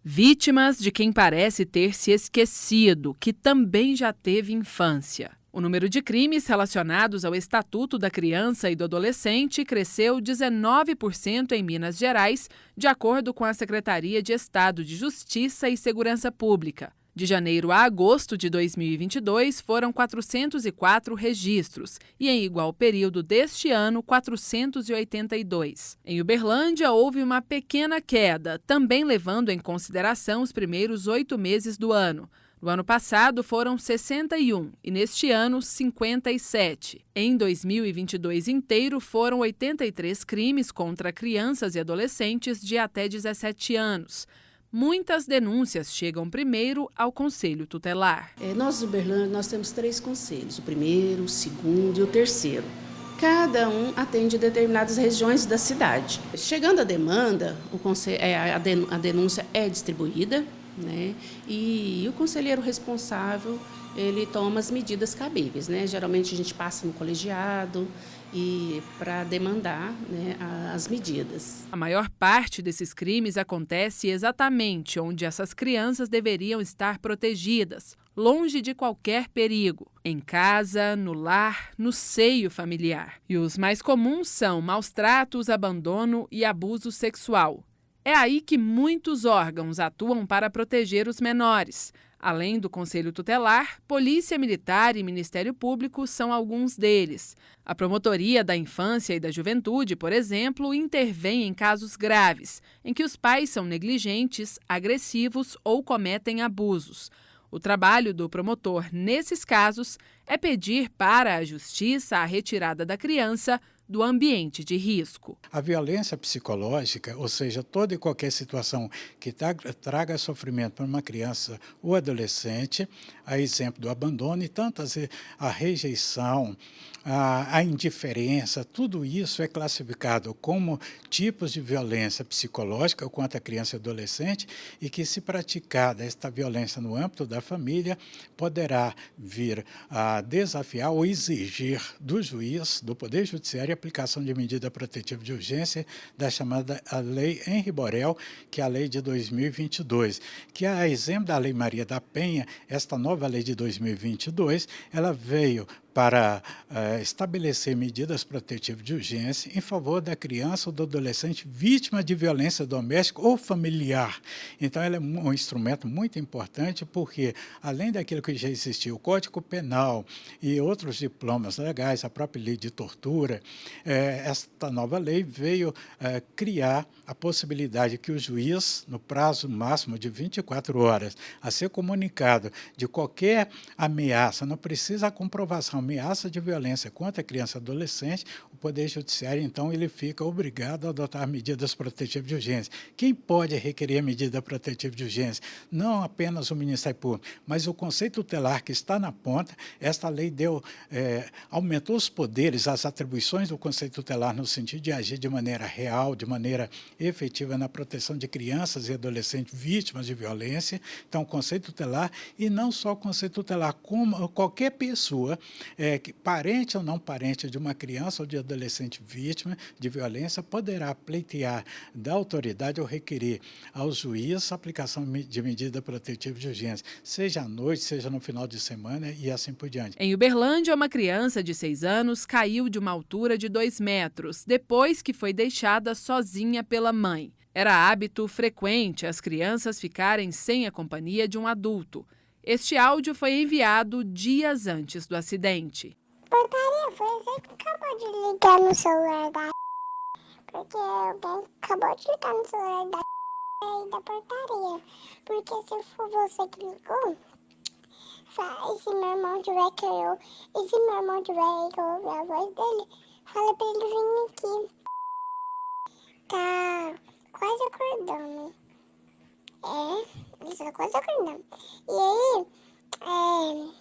Vítimas de quem parece ter se esquecido, que também já teve infância. O número de crimes relacionados ao Estatuto da Criança e do Adolescente cresceu 19% em Minas Gerais, de acordo com a Secretaria de Estado de Justiça e Segurança Pública. De janeiro a agosto de 2022, foram 404 registros e, em igual período deste ano, 482. Em Uberlândia, houve uma pequena queda, também levando em consideração os primeiros 8 meses do ano. No ano passado, foram 61 e, neste ano, 57. Em 2022 inteiro, foram 83 crimes contra crianças e adolescentes de até 17 anos. Muitas denúncias chegam primeiro ao Conselho Tutelar. Nós, Uberlândia, nós temos 3 conselhos, o primeiro, o segundo e o terceiro. Cada um atende determinadas regiões da cidade. Chegando a demanda, a denúncia é distribuída, né? E o conselheiro responsável, ele toma as medidas cabíveis, né? Geralmente a gente passa no colegiado e para demandar, né, as medidas. A maior parte desses crimes acontece exatamente onde essas crianças deveriam estar protegidas, longe de qualquer perigo, em casa, no lar, no seio familiar. E os mais comuns são maus tratos, abandono e abuso sexual. É aí que muitos órgãos atuam para proteger os menores. Além do Conselho Tutelar, Polícia Militar e Ministério Público são alguns deles. A Promotoria da Infância e da Juventude, por exemplo, intervém em casos graves, em que os pais são negligentes, agressivos ou cometem abusos. O trabalho do promotor, nesses casos, é pedir para a Justiça a retirada da criança do ambiente de risco. A violência psicológica, ou seja, toda e qualquer situação que traga sofrimento para uma criança ou adolescente, a exemplo do abandono e tantas, a rejeição, a indiferença, tudo isso é classificado como tipos de violência psicológica contra a criança e adolescente e que, se praticada esta violência no âmbito da família, poderá vir a desafiar ou exigir do juiz, do Poder Judiciário, a aplicação de medida protetiva de urgência da chamada a Lei Henri Borel, que é a lei de 2022, que, a exemplo da Lei Maria da Penha, esta nova lei de 2022, ela veio para estabelecer medidas protetivas de urgência em favor da criança ou do adolescente vítima de violência doméstica ou familiar. Então, ela é um instrumento muito importante porque, além daquilo que já existia, o Código Penal e outros diplomas legais, a própria lei de tortura, esta nova lei veio criar a possibilidade que o juiz, no prazo máximo de 24 horas, a ser comunicado de qualquer ameaça, não precisa a comprovação, ameaça de violência contra a criança e adolescente, o Poder Judiciário, então, ele fica obrigado a adotar medidas protetivas de urgência. Quem pode requerer medida protetiva de urgência? Não apenas o Ministério Público, mas o Conselho Tutelar, que está na ponta. Esta lei aumentou os poderes, as atribuições do Conselho Tutelar no sentido de agir de maneira real, de maneira efetiva na proteção de crianças e adolescentes vítimas de violência. Então, o Conselho Tutelar, e não só o Conselho Tutelar, como qualquer pessoa, parente ou não parente de uma criança ou de adolescente vítima de violência, poderá pleitear da autoridade ou requerer ao juiz a aplicação de medida protetiva de urgência, seja à noite, seja no final de semana e assim por diante. Em Uberlândia, uma criança de 6 anos caiu de uma altura de 2 metros, depois que foi deixada sozinha pela mãe. Era hábito frequente as crianças ficarem sem a companhia de um adulto. Este áudio foi enviado dias antes do acidente. Portaria, foi você que acabou de ligar no celular da porque alguém acabou de ligar no celular da portaria. Porque se for você que ligou, se meu irmão tiver que eu, e se meu irmão tiver que ouvir a voz dele, fala pra ele vir aqui. Tá quase acordando. Ele está quase acordando. E aí,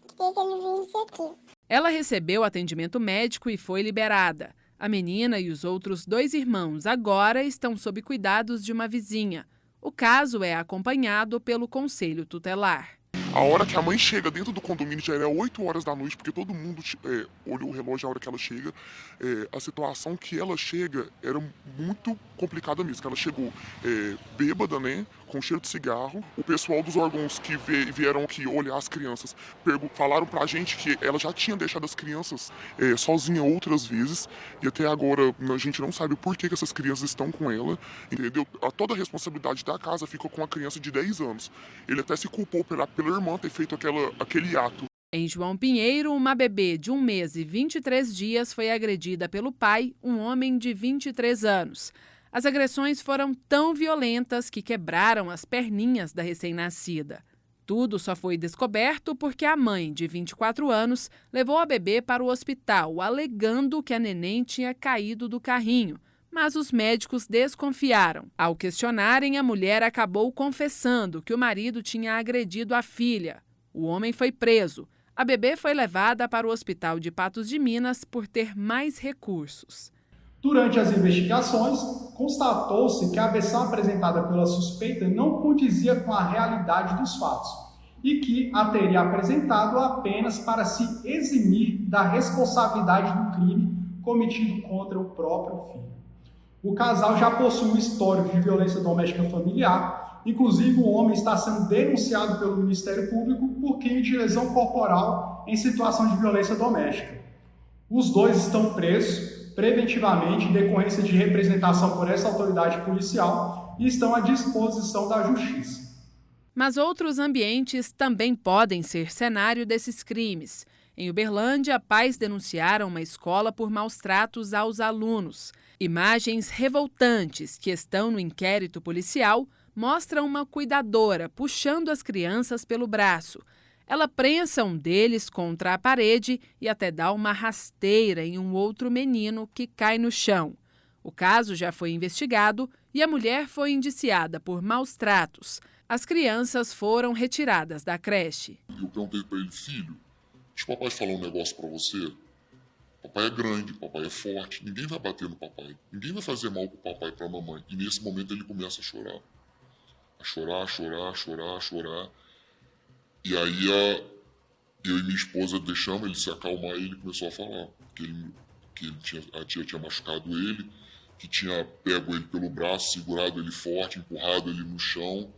queria que ele vinsse aqui. Ela recebeu atendimento médico e foi liberada. A menina e os outros 2 irmãos agora estão sob cuidados de uma vizinha. O caso é acompanhado pelo Conselho Tutelar. A hora que a mãe chega dentro do condomínio já era 8 horas da noite, porque todo mundo olhou o relógio a hora que ela chega. A situação que ela chega era muito complicada mesmo, que ela chegou bêbada, né, com cheiro de cigarro. O pessoal dos órgãos que vieram aqui olhar as crianças falaram pra gente que ela já tinha deixado as crianças sozinha outras vezes, e até agora a gente não sabe por que essas crianças estão com ela, entendeu? Toda a responsabilidade da casa fica com a criança de 10 anos. Ele até se culpou pela irmã ter feito aquele ato. Em João Pinheiro, uma bebê de 1 mês e 23 dias foi agredida pelo pai, um homem de 23 anos. As agressões foram tão violentas que quebraram as perninhas da recém-nascida. Tudo só foi descoberto porque a mãe, de 24 anos, levou a bebê para o hospital, alegando que a neném tinha caído do carrinho. Mas os médicos desconfiaram. Ao questionarem, a mulher acabou confessando que o marido tinha agredido a filha. O homem foi preso. A bebê foi levada para o Hospital de Patos de Minas por ter mais recursos. Durante as investigações, constatou-se que a versão apresentada pela suspeita não condizia com a realidade dos fatos e que a teria apresentado apenas para se eximir da responsabilidade do crime cometido contra o próprio filho. O casal já possui um histórico de violência doméstica familiar, inclusive o homem está sendo denunciado pelo Ministério Público por crime de lesão corporal em situação de violência doméstica. Os dois estão presos preventivamente em decorrência de representação por essa autoridade policial e estão à disposição da Justiça. Mas outros ambientes também podem ser cenário desses crimes. Em Uberlândia, pais denunciaram uma escola por maus-tratos aos alunos. Imagens revoltantes que estão no inquérito policial mostram uma cuidadora puxando as crianças pelo braço. Ela prensa um deles contra a parede e até dá uma rasteira em um outro menino que cai no chão. O caso já foi investigado e a mulher foi indiciada por maus-tratos. As crianças foram retiradas da creche. Eu perguntei para ele: filho, deixa o papai falar um negócio para você. Papai é grande, papai é forte, ninguém vai bater no papai, ninguém vai fazer mal pro papai e pra mamãe. E nesse momento ele começa a chorar. A chorar. E aí eu e minha esposa deixamos ele se acalmar e ele começou a falar. A tia tinha machucado ele, que tinha pego ele pelo braço, segurado ele forte, empurrado ele no chão.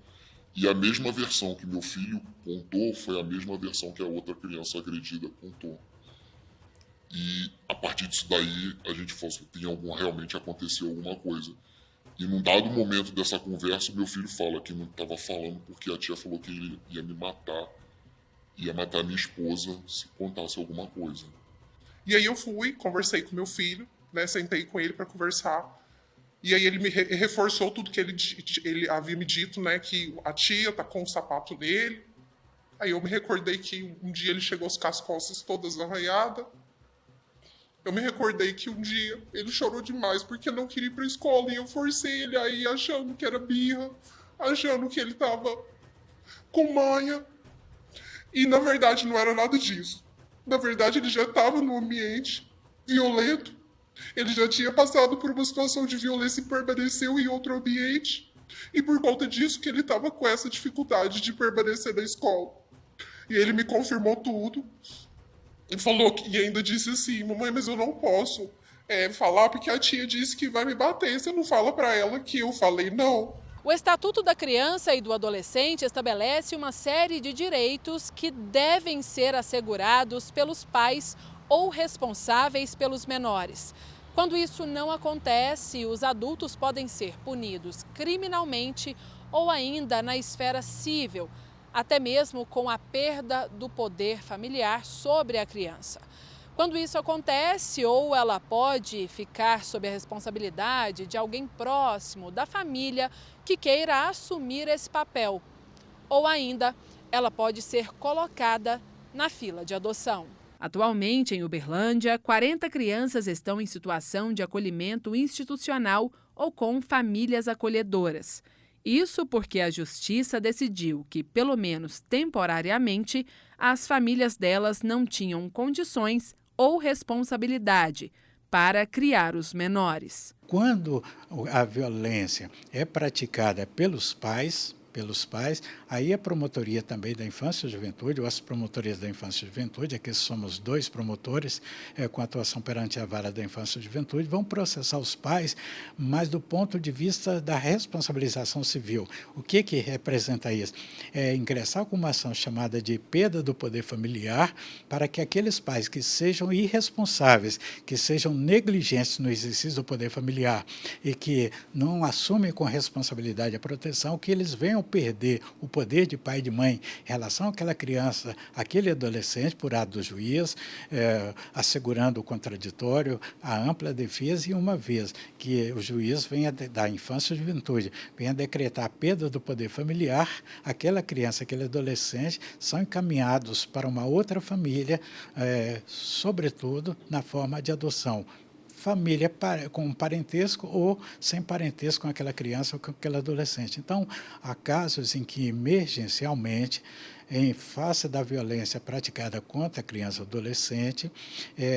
E a mesma versão que meu filho contou foi a mesma versão que a outra criança agredida contou. E a partir disso daí a gente falou assim, realmente aconteceu alguma coisa. E num dado momento dessa conversa, meu filho fala que não estava falando porque a tia falou que ele ia me matar, ia matar minha esposa se contasse alguma coisa. E aí eu fui, conversei com meu filho, né, sentei com ele para conversar. E aí ele me reforçou tudo que ele havia me dito, né, que a tia tá com o sapato nele. Aí eu me recordei que um dia ele chegou com as costas todas arranhadas. Eu me recordei que um dia ele chorou demais porque não queria ir pra escola e eu forcei ele aí achando que era birra, achando que ele tava com manha. E na verdade não era nada disso. Na verdade ele já estava num ambiente violento. Ele já tinha passado por uma situação de violência e permaneceu em outro ambiente. E por conta disso que ele estava com essa dificuldade de permanecer na escola. E ele me confirmou tudo. E falou e ainda disse assim: mamãe, mas eu não posso falar porque a tia disse que vai me bater. Você não fala para ela que eu falei não. O Estatuto da Criança e do Adolescente estabelece uma série de direitos que devem ser assegurados pelos pais ou responsáveis pelos menores. Quando isso não acontece, os adultos podem ser punidos criminalmente ou ainda na esfera civil, até mesmo com a perda do poder familiar sobre a criança. Quando isso acontece, ou ela pode ficar sob a responsabilidade de alguém próximo da família que queira assumir esse papel, ou ainda ela pode ser colocada na fila de adoção. Atualmente, em Uberlândia, 40 crianças estão em situação de acolhimento institucional ou com famílias acolhedoras. Isso porque a Justiça decidiu que, pelo menos temporariamente, as famílias delas não tinham condições ou responsabilidade para criar os menores. Quando a violência é praticada pelos pais, pelos pais, aí a promotoria também da infância e juventude, ou as promotorias da infância e juventude, aqui somos 2 promotores com atuação perante a vara da infância e juventude, vão processar os pais, mas do ponto de vista da responsabilização civil. O que representa isso? É ingressar com uma ação chamada de perda do poder familiar para que aqueles pais que sejam irresponsáveis, que sejam negligentes no exercício do poder familiar e que não assumem com responsabilidade a proteção, que eles venham perder o poder de pai e de mãe em relação àquela criança, aquele adolescente, por ato do juiz, assegurando o contraditório, a ampla defesa, e uma vez que o juiz venha da infância e juventude, venha decretar a perda do poder familiar, aquela criança, aquele adolescente são encaminhados para uma outra família, sobretudo na forma de adoção. Família com parentesco ou sem parentesco com aquela criança ou com aquele adolescente. Então, há casos em que, emergencialmente, em face da violência praticada contra a criança ou adolescente,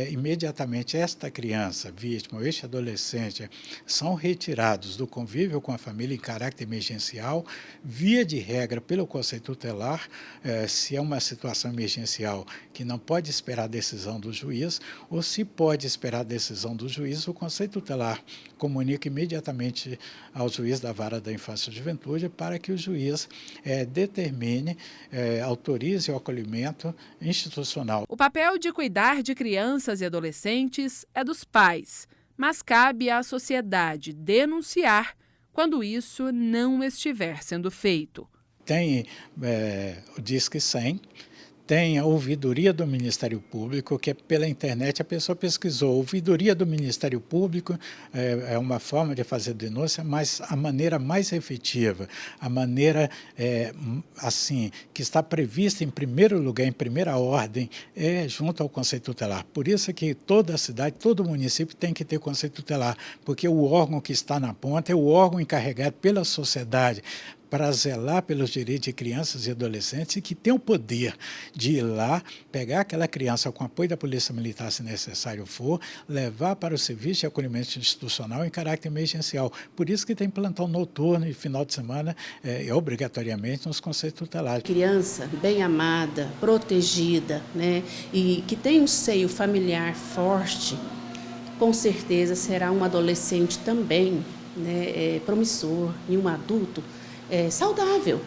imediatamente esta criança, vítima ou este adolescente são retirados do convívio com a família em caráter emergencial, via de regra pelo Conselho Tutelar, se é uma situação emergencial que não pode esperar a decisão do juiz, ou se pode esperar a decisão do juiz, o Conselho Tutelar comunica imediatamente ao juiz da vara da infância e juventude para que o juiz determine, autorize o acolhimento institucional. O papel de cuidar de crianças e adolescentes é dos pais, mas cabe à sociedade denunciar quando isso não estiver sendo feito. Tem o Disque 100, tem a ouvidoria do Ministério Público, que é pela internet, a pessoa pesquisou. Ouvidoria do Ministério Público é uma forma de fazer denúncia, mas a maneira mais efetiva, a maneira assim, que está prevista em primeiro lugar, em primeira ordem, é junto ao Conselho Tutelar. Por isso que toda a cidade, todo município tem que ter Conselho Tutelar, porque o órgão que está na ponta é o órgão encarregado pela sociedade para zelar pelos direitos de crianças e adolescentes e que tem o poder de ir lá, pegar aquela criança com apoio da Polícia Militar, se necessário for, levar para o serviço de acolhimento institucional em caráter emergencial. Por isso que tem plantão noturno e final de semana, obrigatoriamente, nos conselhos tutelares. Criança bem amada, protegida, né, e que tem um seio familiar forte, com certeza será um adolescente também, né, promissor, e um adulto saudável.